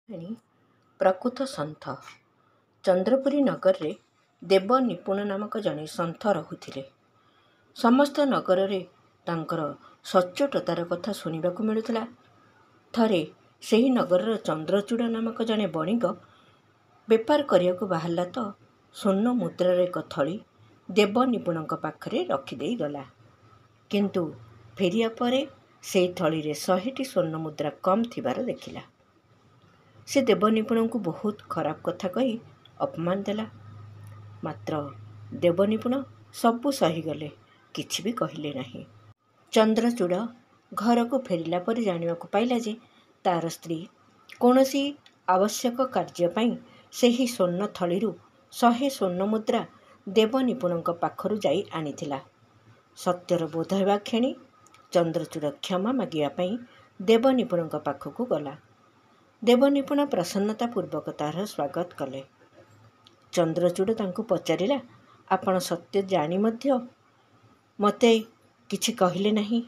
ଏଣି ପ୍ରକୃତ ସନ୍ଥ। ଚନ୍ଦ୍ରପୁରୀ ନଗରରେ ଦେବ ନିପୁଣ ନାମକ ଜଣେ ସନ୍ଥ ରହୁଥିଲେ। ସମସ୍ତ ନଗରରେ ତାଙ୍କର ସଚ୍ଚୋଟତାର କଥା ଶୁଣିବାକୁ ମିଳୁଥିଲା। ଥରେ ସେହି ନଗରର ଚନ୍ଦ୍ରଚୂଡ଼ ନାମକ ଜଣେ ବଣିକ ବେପାର କରିବାକୁ ବାହାରିଲା ତ ସ୍ୱର୍ଣ୍ଣ ମୁଦ୍ରାର ଏକ ଥଳି ଦେବ ନିପୁଣଙ୍କ ପାଖରେ ରଖିଦେଇ ଗଲା। କିନ୍ତୁ ଫେରିବା ପରେ ସେହି ଥଳିରେ 100ଟି ସ୍ୱର୍ଣ୍ଣ ମୁଦ୍ରା କମ୍ ଥିବାର ଦେଖିଲା। ସେ ଦେବ ନିପୁଣଙ୍କୁ ବହୁତ ଖରାପ କଥା କହି ଅପମାନ ଦେଲା। ମାତ୍ର ଦେବ ନିପୁଣ ସବୁ ସହିଗଲେ, କିଛି ବି କହିଲେ ନାହିଁ। ଚନ୍ଦ୍ରଚୂଡ଼ ଘରକୁ ଫେରିଲା ପରେ ଜାଣିବାକୁ ପାଇଲା ଯେ ତାର ସ୍ତ୍ରୀ କୌଣସି ଆବଶ୍ୟକ କାର୍ଯ୍ୟ ପାଇଁ ସେହି ସ୍ୱର୍ଣ୍ଣ ଥଳିରୁ 100 ସ୍ୱର୍ଣ୍ଣ ମୁଦ୍ରା ଦେବ ନିପୁଣଙ୍କ ପାଖରୁ ଯାଇ ଆଣିଥିଲା। ସତ୍ୟର ବୋଧ ହେବା କ୍ଷଣି ଚନ୍ଦ୍ରଚୂଡ଼ କ୍ଷମା ମାଗିବା ପାଇଁ ଦେବ ନିପୁଣଙ୍କ ପାଖକୁ ଗଲା। ଦେବ ନିପୁଣ ପ୍ରସନ୍ନତାପୂର୍ବକ ତାହାର ସ୍ୱାଗତ କଲେ। ଚନ୍ଦ୍ରଚୂଡ଼ ତାଙ୍କୁ ପଚାରିଲା, ଆପଣ ସତ୍ୟ ଜାଣି ମଧ୍ୟ ମୋତେ କିଛି କହିଲେ ନାହିଁ,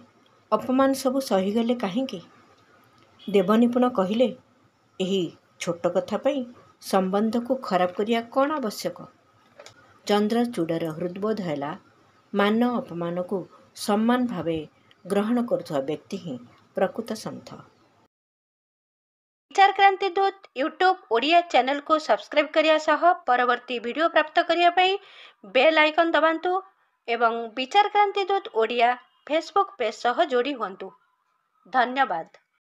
ଅପମାନ ସବୁ ସହିଗଲେ କାହିଁକି? ଦେବ ନିପୁଣ କହିଲେ, ଏହି ଛୋଟ କଥା ପାଇଁ ସମ୍ବନ୍ଧକୁ ଖରାପ କରିବା କ'ଣ ଆବଶ୍ୟକ? ଚନ୍ଦ୍ରଚୂଡ଼ର ହୃଦବୋଧ ହେଲା, ମାନ ଅପମାନକୁ ସମାନ ଭାବେ ଗ୍ରହଣ କରୁଥିବା ବ୍ୟକ୍ତି ହିଁ ପ୍ରକୃତ ସନ୍ଥ। ବିଚାର କ୍ରାନ୍ତି ଦୂତ ୟୁଟ୍ୟୁବ ଓଡ଼ିଆ ଚ୍ୟାନେଲକୁ ସବସ୍କ୍ରାଇବ କରିବା ସହ ପରବର୍ତ୍ତୀ ଭିଡ଼ିଓ ପ୍ରାପ୍ତ କରିବା ପାଇଁ ବେଲ୍ ଆଇକନ୍ ଦବାନ୍ତୁ ଏବଂ ବିଚାର କ୍ରାନ୍ତି ଦୂତ ଓଡ଼ିଆ ଫେସବୁକ୍ ପେଜ୍ ସହ ଯୋଡ଼ି ହୁଅନ୍ତୁ। ଧନ୍ୟବାଦ।